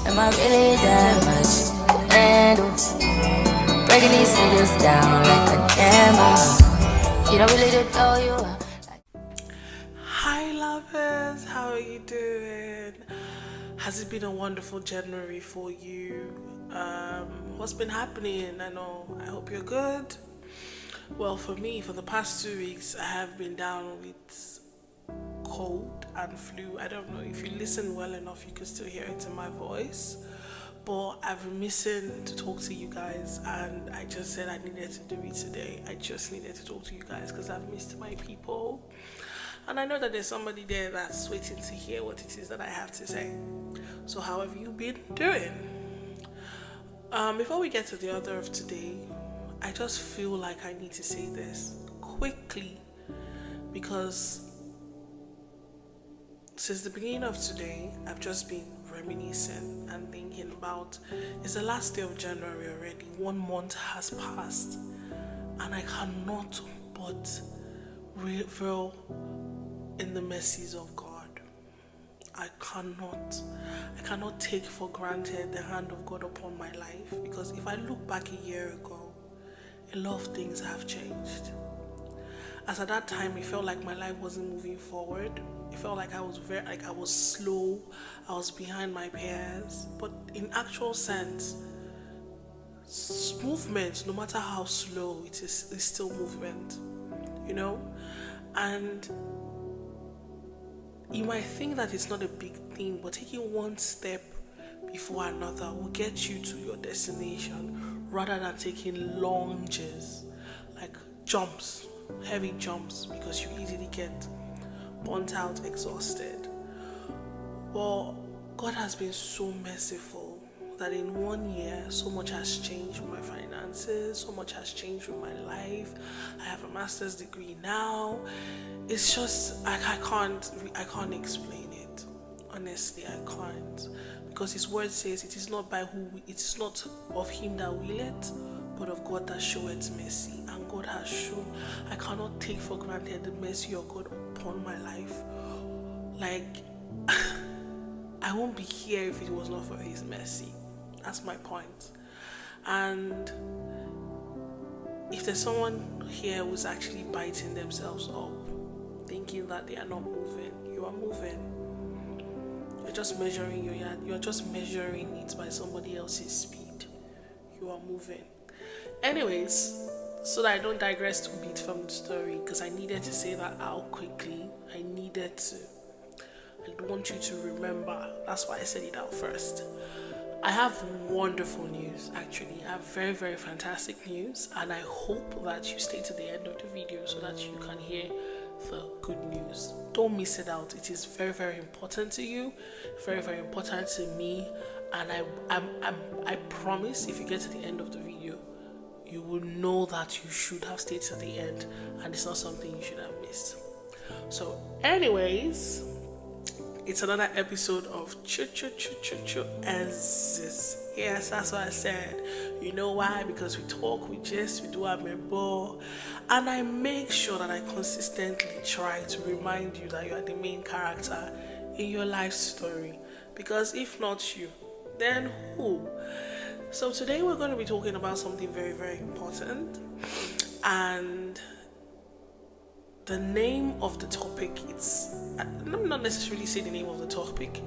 Am I really that much? And breaking these niggas down like a demo. You don't really to throw you out. Hi lovers, how are you doing? Has it been a wonderful January for you? What's been happening? I hope you're good. Well, for me, for the past 2 weeks, I have been down with cold and flu. I don't know if you listen well enough, you can still hear it in my voice. But I've been missing to talk to you guys, and I just said I needed to do it today. I just needed to talk to you guys because I've missed my people. And I know that there's somebody there that's waiting to hear what it is that I have to say. So how have you been doing? Before we get to the order of today, I just feel like I need to say this quickly because since the beginning of today, I've just been reminiscing and thinking about, it's the last day of January already. 1 month has passed and I cannot but revel in the mercies of God. I cannot take for granted the hand of God upon my life, because if I look back a year ago, a lot of things have changed. As at that time, it felt like my life wasn't moving forward. It felt like I was slow, I was behind my peers. But in actual sense, movement, no matter how slow it is still movement, And you might think that it's not a big thing, but taking one step before another will get you to your destination rather than taking lunges, like jumps, heavy jumps, because you easily get burnt out, exhausted. But God has been so merciful that in 1 year, so much has changed with my finances, so much has changed with my life. I have a master's degree now. It's just, I can't explain it. Honestly, I can't. Because His word says, it is not of Him that willeth, but of God that showeth mercy. And God has shown. I cannot take for granted the mercy of God upon my life. Like, I won't be here if it was not for His mercy. That's my point. And if there's someone here who's actually biting themselves up, thinking that they are not moving, you are moving. You're just measuring it by somebody else's speed. You are moving. Anyways, so that I don't digress too bit from the story, because I needed to say that out quickly. I want you to remember. That's why I said it out first. I have wonderful news, actually. I have very, very fantastic news, and I hope that you stay to the end of the video so that you can hear the good news. Don't miss it out. It is very, very important to you, very, very important to me, and I promise if you get to the end of the video, you will know that you should have stayed to the end, and it's not something you should have missed. So anyways, it's another episode of As. Yes, that's what I said. You know why? Because we talk, we jest, we do our member, and I make sure that I consistently try to remind you that you are the main character in your life story. Because if not you, then who? So today we're going to be talking about something very, very important, and the name of the topic, I'm not necessarily say the name of the topic,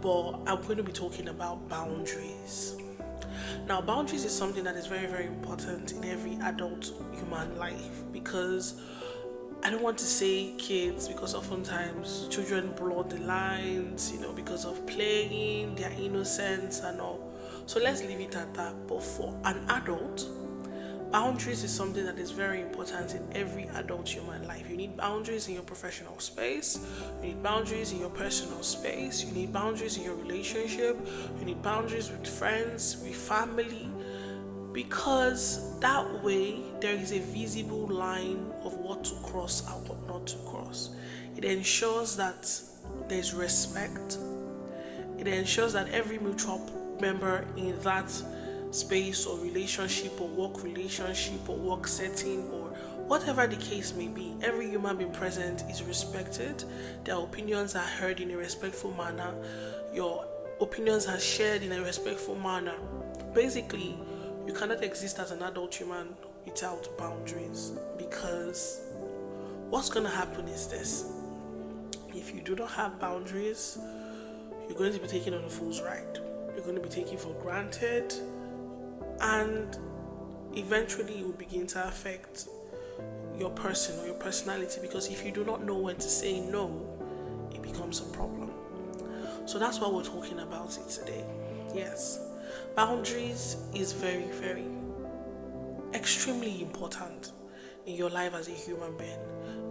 but I'm going to be talking about boundaries. Now, boundaries is something that is very, very important in every adult human life, because I don't want to say kids, because oftentimes children blur the lines, because of playing, their innocence and all. So let's leave it at that. But for an adult, boundaries is something that is very important in every adult human life. You need boundaries in your professional space. You need boundaries in your personal space. You need boundaries in your relationship. You need boundaries with friends, with family. Because that way, there is a visible line of what to cross and what not to cross. It ensures that there's respect. It ensures that every mutual member in that space or relationship or work setting or whatever the case may be, every human being present is respected. Their opinions are heard in a respectful manner. Your opinions are shared in a respectful manner. Basically, you cannot exist as an adult human without boundaries, because what's going to happen is this: if you do not have boundaries, you're going to be taken on a fool's ride. You're going to be taken for granted, and eventually it will begin to affect your person or your personality, because if you do not know when to say no, it becomes a problem. So that's what we're talking about it today. Yes, boundaries is very, very extremely important in your life as a human being,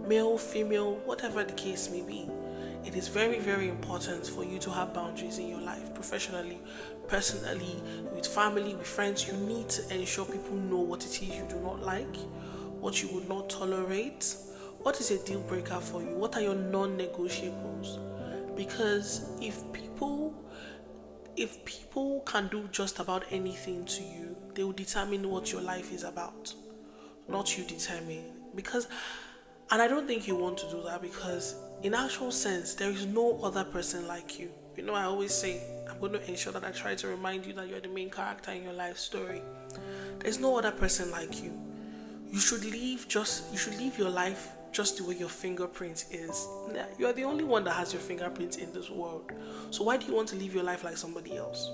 male, female, whatever the case may be. It is very, very important for you to have boundaries in your life, professionally, personally, with family, with friends. You need to ensure people know what it is you do not like, what you would not tolerate, what is a deal breaker for you, what are your non-negotiables. Because if people can do just about anything to you, they will determine what your life is about, not you determine. And I don't think you want to do that, because in actual sense, there is no other person like you. You know, I always say, I'm going to ensure that I try to remind you that you're the main character in your life story. There's no other person like you. You should live your life just the way your fingerprint is. You're the only one that has your fingerprint in this world. So why do you want to live your life like somebody else?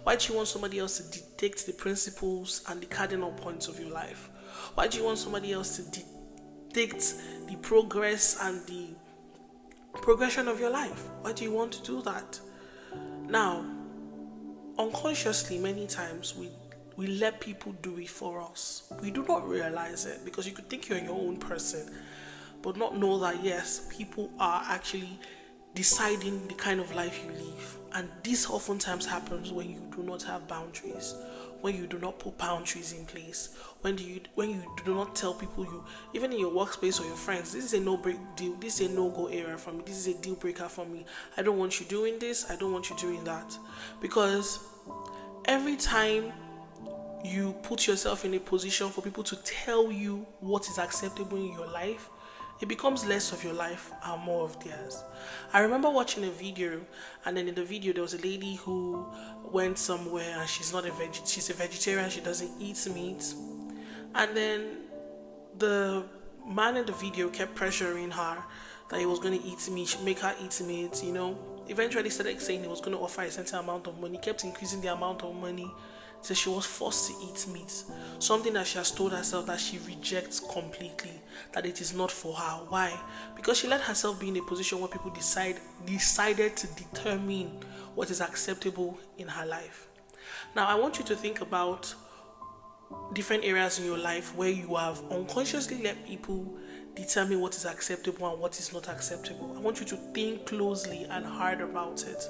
Why do you want somebody else to dictate the principles and the cardinal points of your life? Why do you want somebody else to dictate the progress and the progression of your life? Why do you want to do that? Now, unconsciously, many times we let people do it for us. We do not realize it, because you could think you're your own person, but not know that yes, people are actually deciding the kind of life you live. And this oftentimes happens when you do not have boundaries, when you do not put boundaries in place, when you do not tell people, you even in your workspace or your friends, this is a no-break deal, this is a no-go area for me, this is a deal breaker for me, I don't want you doing this, I don't want you doing that. Because every time you put yourself in a position for people to tell you what is acceptable in your life, it becomes less of your life and more of theirs. I remember watching a video, and then in the video there was a lady who went somewhere and she's a vegetarian, she doesn't eat meat. And then the man in the video kept pressuring her that he was going to eat meat, make her eat meat, you know. Eventually started saying he was going to offer a certain amount of money, kept increasing the amount of money. So she was forced to eat meat, something that she has told herself that she rejects completely, that it is not for her. Why? Because she let herself be in a position where people decided to determine what is acceptable in her life. Now, I want you to think about different areas in your life where you have unconsciously let people determine what is acceptable and what is not acceptable. I want you to think closely and hard about it,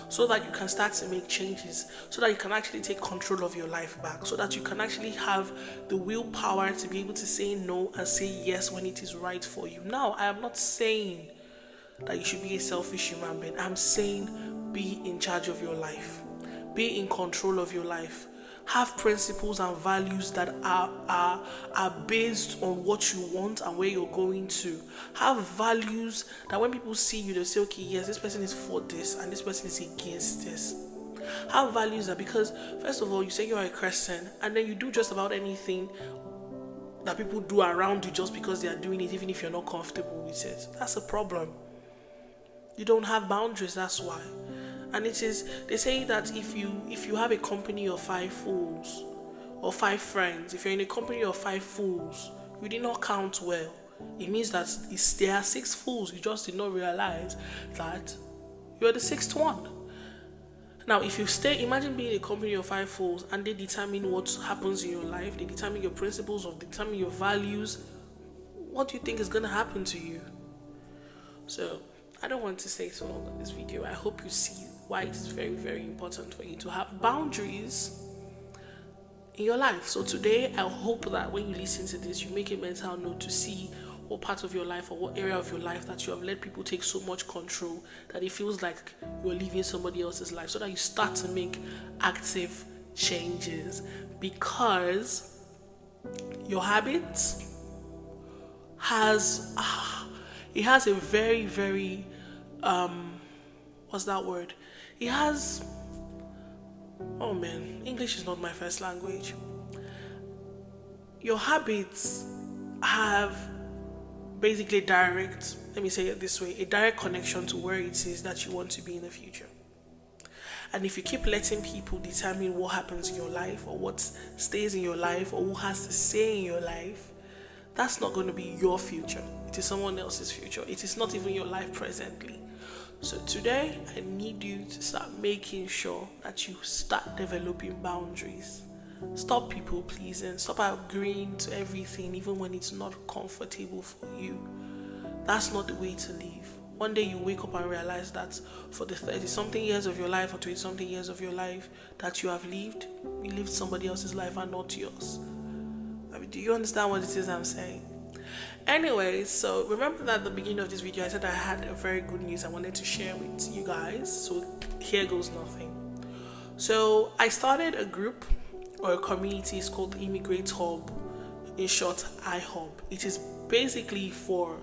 so that you can start to make changes, so that you can actually take control of your life back, so that you can actually have the willpower to be able to say no and say yes when it is right for you. Now, I am not saying that you should be a selfish human being. I'm saying be in charge of your life, be in control of your life. Have principles and values that are based on what you want and where you're going to. Have values that when people see you, they'll say, okay, yes, this person is for this and this person is against this. Have values that, because first of all, you say you're a Christian and then you do just about anything that people do around you just because they are doing it, even if you're not comfortable with it. That's a problem. You don't have boundaries, that's why. And it is, they say that if you have a company of 5 fools or 5 friends, if you're in a company of 5 fools, you did not count well. It means that there are 6 fools. You just did not realize that you're the 6th one. Now, if you imagine being in a company of 5 fools and they determine what happens in your life, they determine your principles, or determine your values, what do you think is going to happen to you? So, I don't want to say so long on this video. I hope you see why it is very, very important for you to have boundaries in your life. So today, I hope that when you listen to this, you make a mental note to see what part of your life or what area of your life that you have let people take so much control that it feels like you're living somebody else's life, so that you start to make active changes. Because your habits has a very, very what's that word? It has, oh man, English is not my first language. Your habits have basically direct, let me say it this way, a direct connection to where it is that you want to be in the future. And if you keep letting people determine what happens in your life or what stays in your life or who has to say in your life, that's not going to be your future. It is someone else's future. It is not even your life presently. So today, I need you to start making sure that you start developing boundaries. Stop people pleasing. Stop agreeing to everything, even when it's not comfortable for you. That's not the way to live. One day you wake up and realize that for the 30-something years of your life or 20-something years of your life that you have lived, you lived somebody else's life and not yours. I mean, do you understand what it is I'm saying? Anyway, so remember that at the beginning of this video I said I had a very good news I wanted to share with you guys. So here goes nothing. So I started a group or a community. It's called Immigrate Hub, in short iHub. It is basically for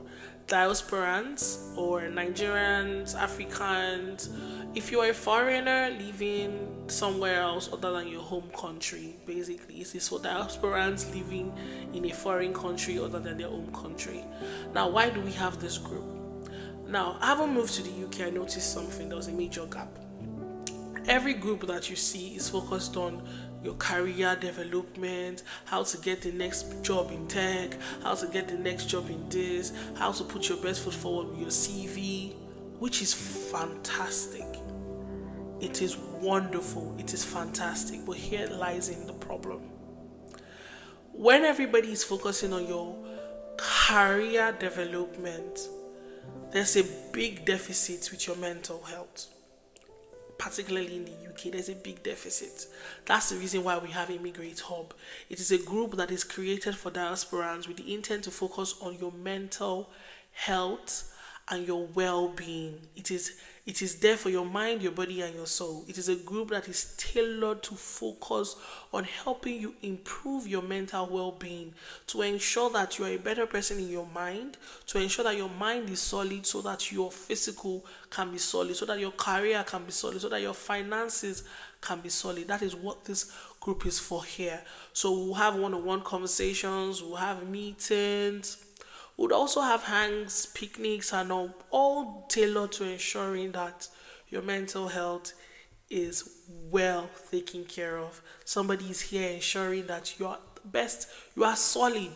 diasporans or Nigerians, Africans. If you are a foreigner living somewhere else other than your home country, basically it is for diasporans living in a foreign country other than their home country. Now, why do we have this group? Now, I haven't moved to the UK. I noticed something. There was a major gap. Every group that you see is focused on your career development, how to get the next job in tech, how to get the next job in this, how to put your best foot forward with your CV, which is fantastic. It is wonderful. It is fantastic. But here lies in the problem. When everybody is focusing on your career development, there's a big deficit with your mental health. Particularly in the UK, there's a big deficit. That's the reason why we have Immigrate Hub. It is a group that is created for diasporans with the intent to focus on your mental health and your well-being. It is there for your mind, your body, and your soul. It is a group that is tailored to focus on helping you improve your mental well-being, to ensure that you are a better person in your mind, to ensure that your mind is solid so that your physical can be solid, so that your career can be solid, so that your finances can be solid. That is what this group is for here. So we'll have one-on-one conversations, we'll have meetings, we'll also have hangs, picnics, and all tailored to ensuring that your mental health is well taken care of. Somebody is here ensuring that you are best, you are solid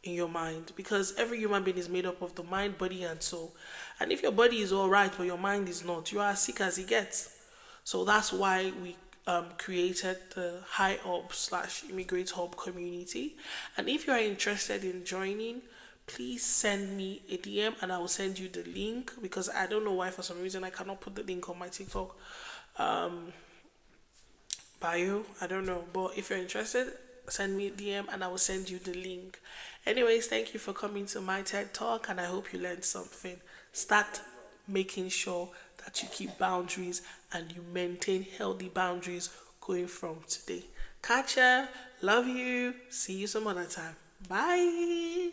in your mind, because every human being is made up of the mind, body, and soul. And if your body is all right but your mind is not, you are as sick as it gets. So that's why we created the iHub/Immigrate Hub community. And if you are interested in joining, please send me a DM and I will send you the link, because I don't know why for some reason I cannot put the link on my TikTok bio. I don't know, but if you're interested, send me a DM and I will send you the link. Anyways, thank you for coming to my TED Talk, and I hope you learned something. Start making sure that you keep boundaries and you maintain healthy boundaries going from today. Catch ya. Love you. See you some other time. Bye.